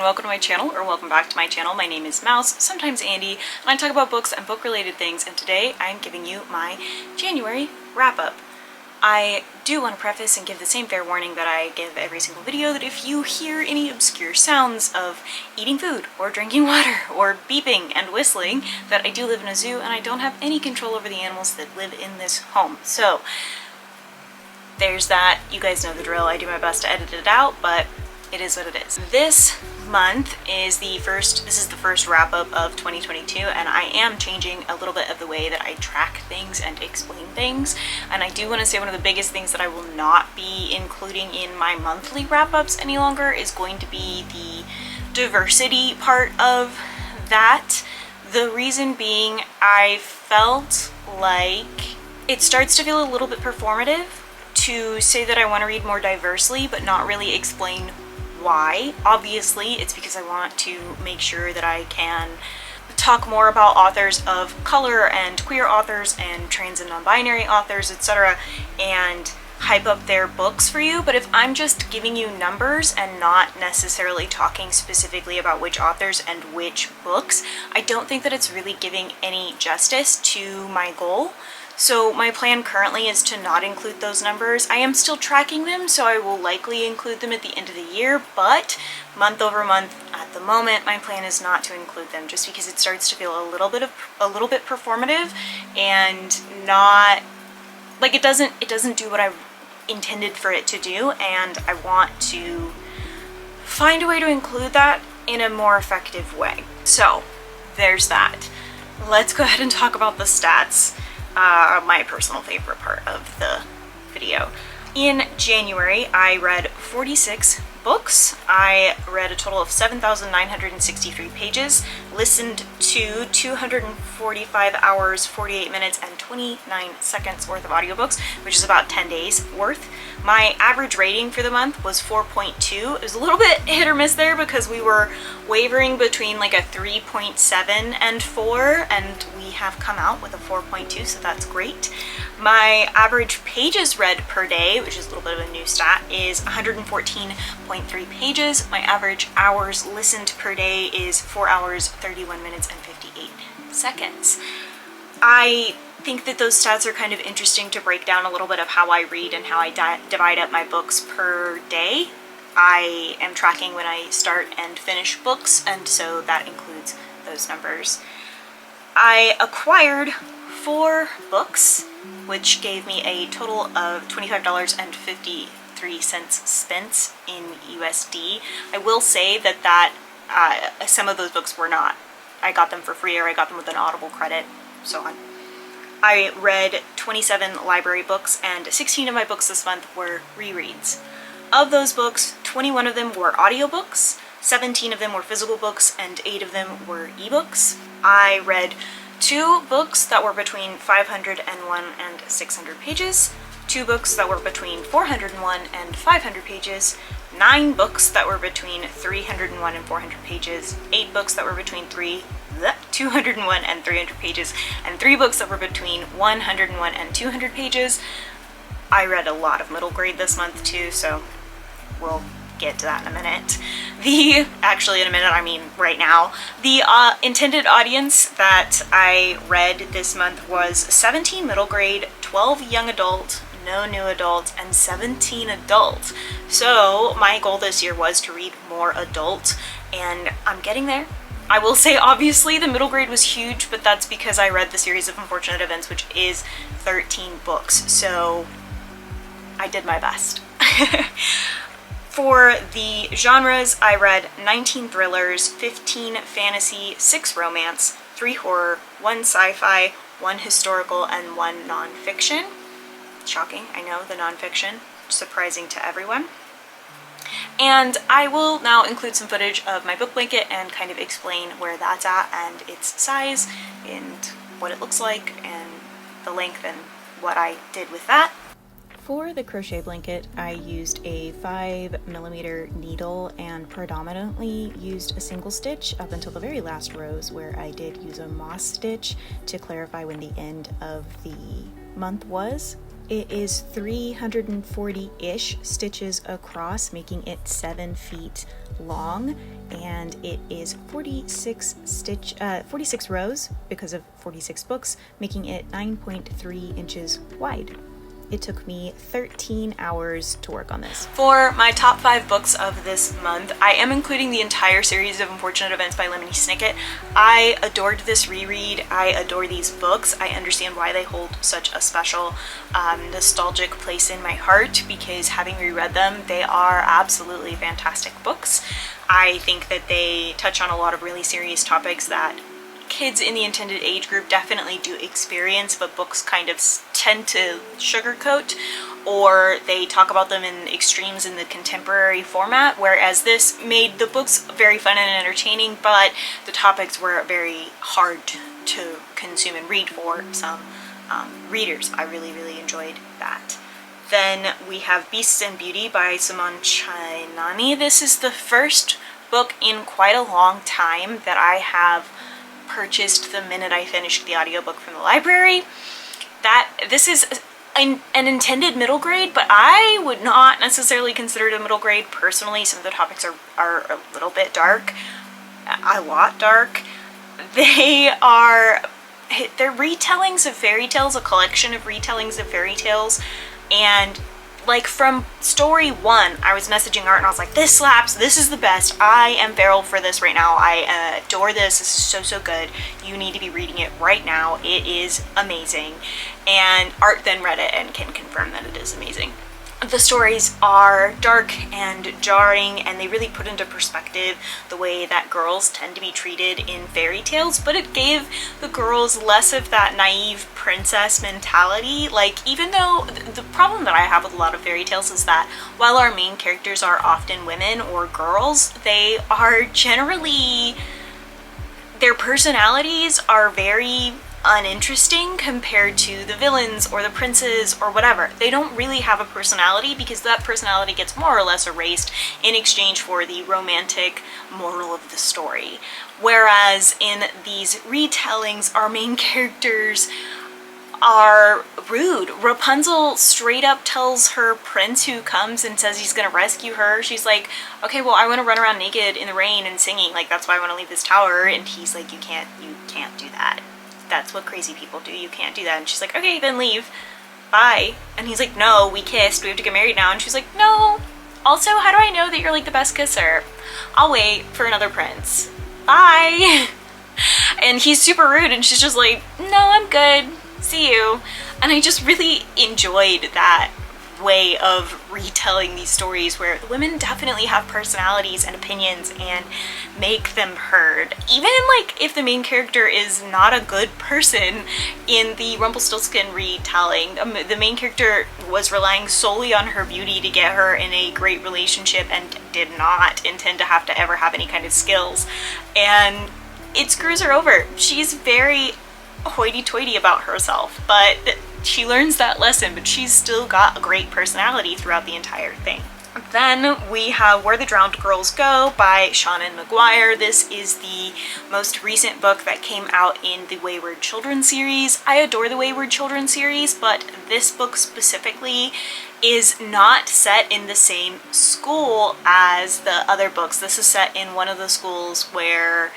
welcome to my channel, or welcome back to my channel. My name is Mouse, sometimes Andy, and I talk about books and book-related things, and today I'm giving you my January wrap-up. I do want to preface and give the same fair warning that I give every single video, that if you hear any obscure sounds of eating food or drinking water or beeping and whistling, that I do live in a zoo and I don't have any control over the animals that live in this home. So there's that. You guys know the drill. I do my best to edit it out, but it is what it is. This month is the first wrap-up of 2022, and I am changing a little bit of the way that I track things and explain things. And I do want to say one of the biggest things that I will not be including in my monthly wrap-ups any longer is going to be the diversity part of that. The reason being, I felt like it starts to feel a little bit performative to say that I want to read more diversely, but not really explain why. Obviously, it's because I want to make sure that I can talk more about authors of color and queer authors and trans and non-binary authors, etc., and hype up their books for you. But if I'm just giving you numbers and not necessarily talking specifically about which authors and which books, I don't think that it's really giving any justice to my goal. So my plan currently is to not include those numbers. I am still tracking them, so I will likely include them at the end of the year, but month over month at the moment, my plan is not to include them, just because it starts to feel a little bit performative and not like it doesn't do what I intended for it to do, and I want to find a way to include that in a more effective way. So there's that. Let's go ahead and talk about the stats. My personal favorite part of the video. In January, I read 46 books. I read a total of 7,963 pages, listened to 245 hours, 48 minutes, and 29 seconds worth of audiobooks, which is about 10 days worth. My average rating for the month was 4.2. It was a little bit hit or miss there because we were wavering between like a 3.7 and 4, and we have come out with a 4.2, so that's great. My average pages read per day, which is a little bit of a new stat, is 114.3 pages. My average hours listened per day is 4 hours, 31 minutes, and 58 seconds. I think that those stats are kind of interesting to break down a little bit of how I read and how I divide up my books per day. I am tracking when I start and finish books, and so that includes those numbers. I acquired 4 books, which gave me a total of $25.53 spent in USD. I will say that some of those books were not. I got them for free, or I got them with an Audible credit, so on. I read 27 library books, and 16 of my books this month were rereads. Of those books, 21 of them were audiobooks, 17 of them were physical books, and 8 of them were ebooks. I read 2 books that were between 501 and 600 pages, 2 books that were between 401 and 500 pages, 9 books that were between 301 and 400 pages, 8 books that were between 201 and 300 pages, and 3 books that were between 101 and 200 pages. I read a lot of middle grade this month too, so we'll get to that in a minute. Actually in a minute, I mean right now. The intended audience that I read this month was 17 middle grade, 12 young adult, no new adult, and 17 adult. So my goal this year was to read more adult, and I'm getting there. I will say, obviously, the middle grade was huge, but that's because I read the series of Unfortunate Events, which is 13 books, so I did my best. For the genres, I read 19 thrillers, 15 fantasy, 6 romance, 3 horror, 1 sci-fi, 1 historical, and 1 nonfiction. Shocking, I know, the nonfiction. Surprising to everyone. And I will now include some footage of my book blanket and kind of explain where that's at and its size and what it looks like and the length and what I did with that. For the crochet blanket, I used a 5mm needle and predominantly used a single stitch up until the very last rows, where I did use a moss stitch to clarify when the end of the month was. It is 340-ish stitches across, making it 7 feet long, and it is 46 rows because of 46 books, making it 9.3 inches wide. It took me 13 hours to work on this. For my top 5 books of this month, I am including the entire series of Unfortunate Events by Lemony Snicket. I adored this reread. I adore these books. I understand why they hold such a special nostalgic place in my heart, because having reread them, they are absolutely fantastic books. I think that they touch on a lot of really serious topics that kids in the intended age group definitely do experience, but books kind of tend to sugarcoat, or they talk about them in extremes in the contemporary format, whereas this made the books very fun and entertaining, but the topics were very hard to consume and read for some readers. I really, really enjoyed that. Then we have Beasts and Beauty by Suman Chainani. This is the first book in quite a long time that I have purchased the minute I finished the audiobook from the library. This is an intended middle grade, but I would not necessarily consider it a middle grade personally. Some of the topics are a little bit dark, a lot dark. They're retellings of fairy tales, a collection of retellings of fairy tales, and like from story 1, I was messaging Art and I was like, this slaps, this is the best, I am feral for this right now, I adore this is so good, you need to be reading it right now, it is amazing. And Art then read it and can confirm that it is amazing. The stories are dark and jarring, and they really put into perspective the way that girls tend to be treated in fairy tales, but it gave the girls less of that naive princess mentality. Like, even though the problem that I have with a lot of fairy tales is that while our main characters are often women or girls, they are generally, their personalities are very uninteresting compared to the villains or the princes or whatever. They don't really have a personality because that personality gets more or less erased in exchange for the romantic moral of the story. Whereas in these retellings, our main characters are rude. Rapunzel straight up tells her prince who comes and says he's gonna rescue her, she's like, okay, well, I want to run around naked in the rain and singing, like that's why I want to leave this tower. And he's like, you can't do that. That's what crazy people do. You can't do that. And she's like, okay, then leave. Bye. And he's like, no, we kissed. We have to get married now. And she's like, no. Also, how do I know that you're like the best kisser? I'll wait for another prince. Bye. And he's super rude. And she's just like, no, I'm good. See you. And I just really enjoyed that way of retelling these stories where the women definitely have personalities and opinions and make them heard. Even like if the main character is not a good person in the Rumpelstiltskin retelling, the main character was relying solely on her beauty to get her in a great relationship and did not intend to have any kind of skills, and it screws her over. She's very hoity-toity about herself, but she learns that lesson, but she's still got a great personality throughout the entire thing. Then we have Where the Drowned Girls Go by Seanan McGuire. This is the most recent book that came out in the Wayward Children series. I adore the Wayward Children series, but this book specifically is not set in the same school as the other books. This is set in one of the schools where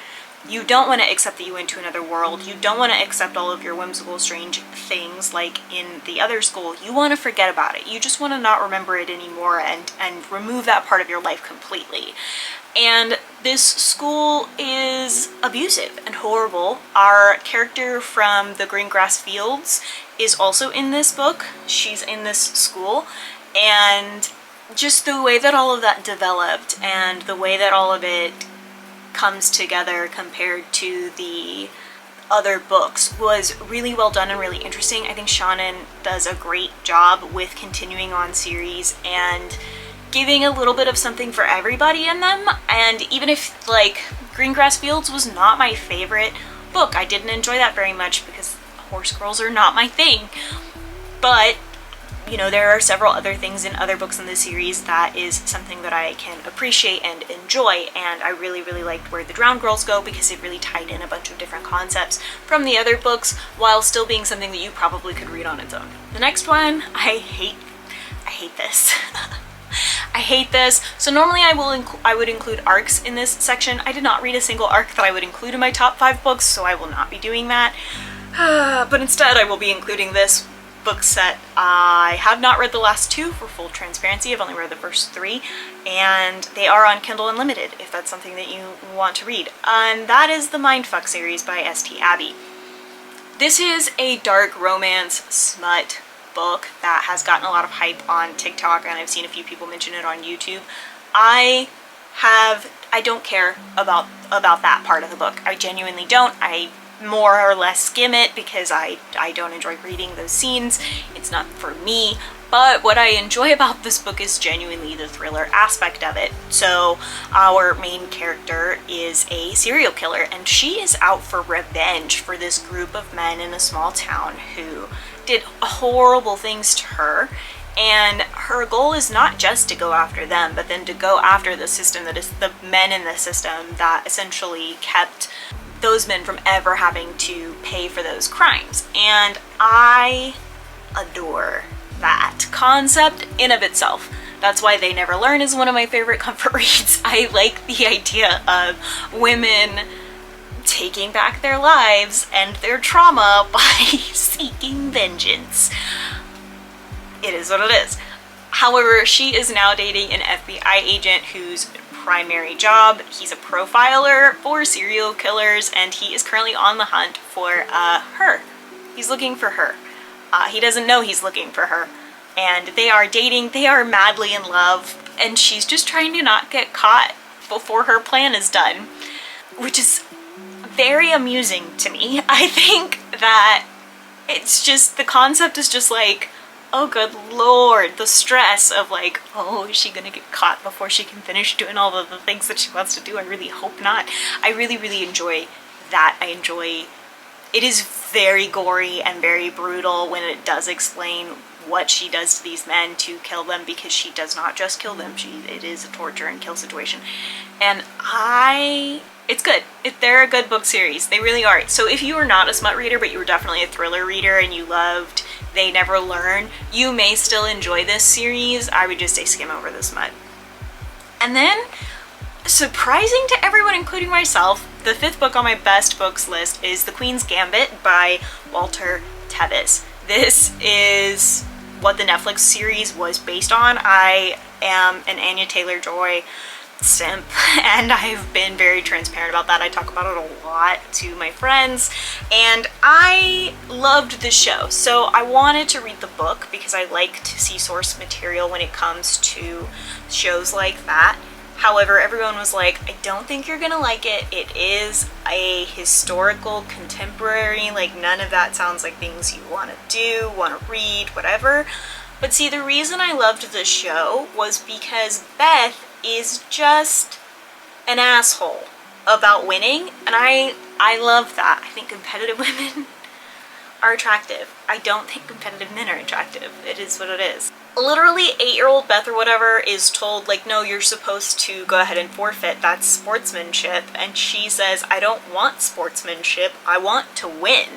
you don't want to accept that you went to another world. You don't want to accept all of your whimsical, strange things like in the other school. You want to forget about it. You just want to not remember it anymore and remove that part of your life completely. And this school is abusive and horrible. Our character from the Greengrass Fields is also in this book. She's in this school, and just the way that all of that developed and the way that all of it comes together compared to the other books was really well done and really interesting. I think Seanan does a great job with continuing on series and giving a little bit of something for everybody in them. And even if like Greengrass Fields was not my favorite book, I didn't enjoy that very much because horse girls are not my thing, but you know, there are several other things in other books in this series that is something that I can appreciate and enjoy, and I really, really liked Where the Drowned Girls Go because it really tied in a bunch of different concepts from the other books while still being something that you probably could read on its own. The next one, I hate this. I hate this. So normally I would include arcs in this section. I did not read a single arc that I would include in my top 5 books, so I will not be doing that. But instead I will be including this book set. I have not read the last 2 for full transparency. I've only read the first 3, and they are on Kindle Unlimited if that's something that you want to read. And that is the Mindfuck series by S.T. Abbey. This is a dark romance smut book that has gotten a lot of hype on TikTok, and I've seen a few people mention it on YouTube. I don't care about that part of the book. I genuinely don't. I more or less skim it because I don't enjoy reading those scenes. It's not for me. But what I enjoy about this book is genuinely the thriller aspect of it. So our main character is a serial killer, and she is out for revenge for this group of men in a small town who did horrible things to her. And her goal is not just to go after them, but then to go after the system that is the men in the system that essentially kept those men from ever having to pay for those crimes. And I adore that concept in of itself. That's why They Never Learn is one of my favorite comfort reads. I like the idea of women taking back their lives and their trauma by seeking vengeance. It is what it is. However, she is now dating an FBI agent whose primary job, he's a profiler for serial killers, and he is currently on the hunt for her. He's looking for her. He doesn't know he's looking for her. And they are dating, they are madly in love, and she's just trying to not get caught before her plan is done, which is very amusing to me. I think that it's just, the concept is just like, oh good lord, the stress of like, oh, is she gonna get caught before she can finish doing all of the things that she wants to do? I really hope not. I really, really enjoy that. I enjoy, it is very gory and very brutal when it does explain what she does to these men to kill them, because she does not just kill them, it is a torture and kill situation. And it's good. They're a good book series. They really are. So if you are not a smut reader, but you were definitely a thriller reader and you loved They Never Learn, you may still enjoy this series. I would just say skim over the smut. And then, surprising to everyone, including myself, the 5th book on my best books list is The Queen's Gambit by Walter Tevis. This is what the Netflix series was based on. I am an Anya Taylor-Joy simp, and I've been very transparent about that. I talk about it a lot to my friends, and I loved the show, so I wanted to read the book because I like to see source material when it comes to shows like that. However, everyone was like, I don't think you're gonna like it. It is a historical contemporary, like none of that sounds like things you want to do, want to read, whatever. But see, the reason I loved the show was because Beth is just an asshole about winning, and I love that. I think competitive women are attractive. I don't think competitive men are attractive. It is what it is. Literally 8-year-old Beth or whatever is told, like, no, you're supposed to go ahead and forfeit. That's sportsmanship. And she says, I don't want sportsmanship. I want to win.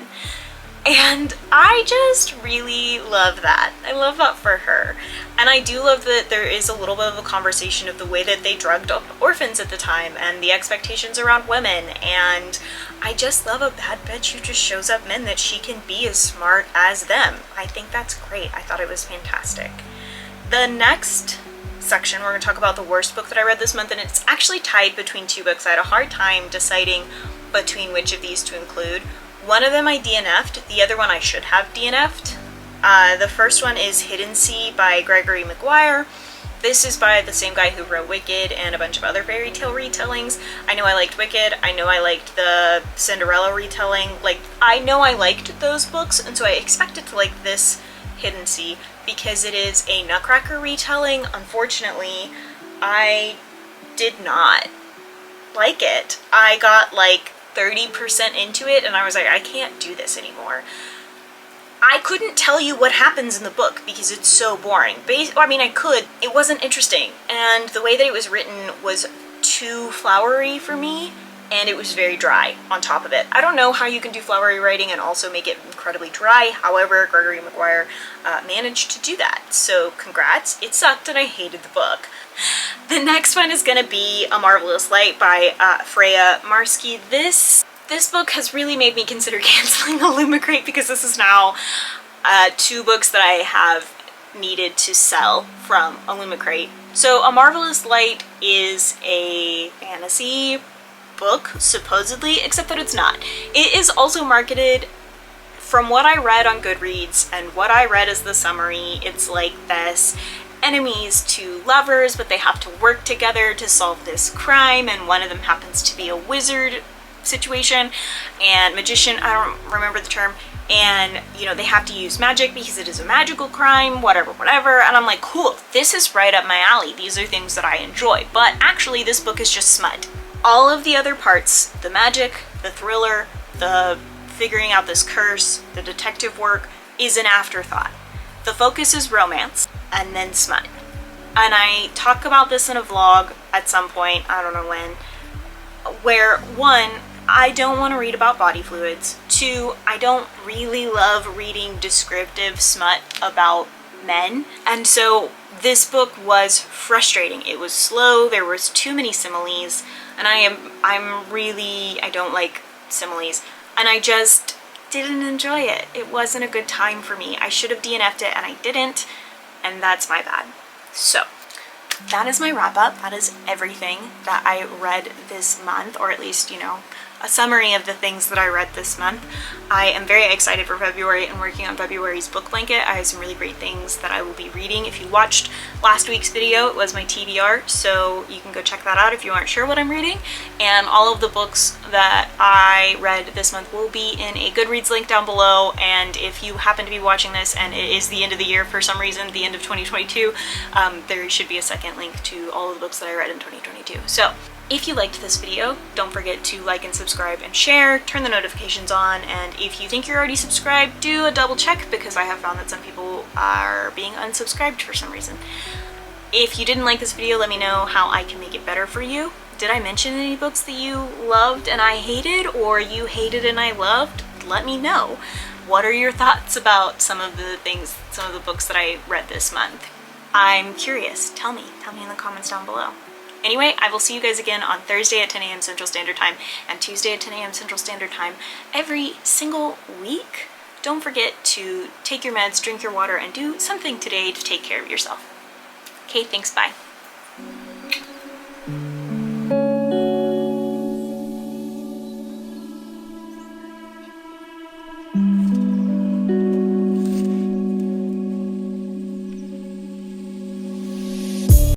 And I just really love that. I love that for her. And I do love that there is a little bit of a conversation of the way that they drugged orphans at the time and the expectations around women. And I just love a bad bitch who just shows up men that she can be as smart as them. I think that's great. I thought it was fantastic. The next section, we're going to talk about the worst book that I read this month, and it's actually tied between 2 books. I had a hard time deciding between which of these to include. One of them I DNF'd, the other one I should have DNF'd. The first one is Hidden Sea by Gregory Maguire. This is by the same guy who wrote Wicked and a bunch of other fairy tale retellings. I know I liked Wicked, I know I liked the Cinderella retelling. Like, I know I liked those books, and so I expected to like this Hidden Sea because it is a Nutcracker retelling. Unfortunately, I did not like it. I got like 30% into it and I was like, I can't do this anymore. I couldn't tell you what happens in the book because it's so boring. I mean, I could. It wasn't interesting. And the way that it was written was too flowery for me, and it was very dry on top of it. I don't know how you can do flowery writing and also make it incredibly dry. However, Gregory Maguire managed to do that. So congrats. It sucked and I hated the book. The next one is going to be A Marvelous Light by Freya Marski. This book has really made me consider canceling Illumicrate because this is now 2 books that I have needed to sell from Illumicrate. So A Marvelous Light is a fantasy book, supposedly, except that it's not. It is also marketed, from what I read on Goodreads and what I read as the summary, it's like this enemies to lovers, but they have to work together to solve this crime, and one of them happens to be a wizard situation and magician, I don't remember the term, and you know, they have to use magic because it is a magical crime, whatever, and I'm like, cool, this is right up my alley. These are things that I enjoy. But actually this book is just smut. All of the other parts, the magic, the thriller, the figuring out this curse, the detective work, is an afterthought. The focus is romance and then smut. And I talk about this in a vlog at some point, I don't know when, where 1, I don't want to read about body fluids. 2, I don't really love reading descriptive smut about men. And so this book was frustrating. It was slow, there was too many similes, and I don't like similes, and I just didn't enjoy it. It wasn't a good time for me. I should have DNF'd it and I didn't, and that's my bad. So that is my wrap up. That is everything that I read this month, or at least, you know, a summary of the things that I read this month. I am very excited for February and working on February's book blanket. I have some really great things that I will be reading. If you watched last week's video, it was my TBR, so you can go check that out if you aren't sure what I'm reading. And all of the books that I read this month will be in a Goodreads link down below, and if you happen to be watching this and it is the end of the year for some reason, the end of 2022, there should be a second link to all of the books that I read in 2022. So if you liked this video, don't forget to like and subscribe and share, turn the notifications on, and if you think you're already subscribed, do a double check because I have found that some people are being unsubscribed for some reason. If you didn't like this video, let me know how I can make it better for you. Did I mention any books that you loved and I hated, or you hated and I loved? Let me know. What are your thoughts about some of the books that I read this month? I'm curious. Tell me in the comments down below. Anyway, I will see you guys again on Thursday at 10 a.m. Central Standard Time and Tuesday at 10 a.m. Central Standard Time every single week. Don't forget to take your meds, drink your water, and do something today to take care of yourself. Okay, thanks, bye.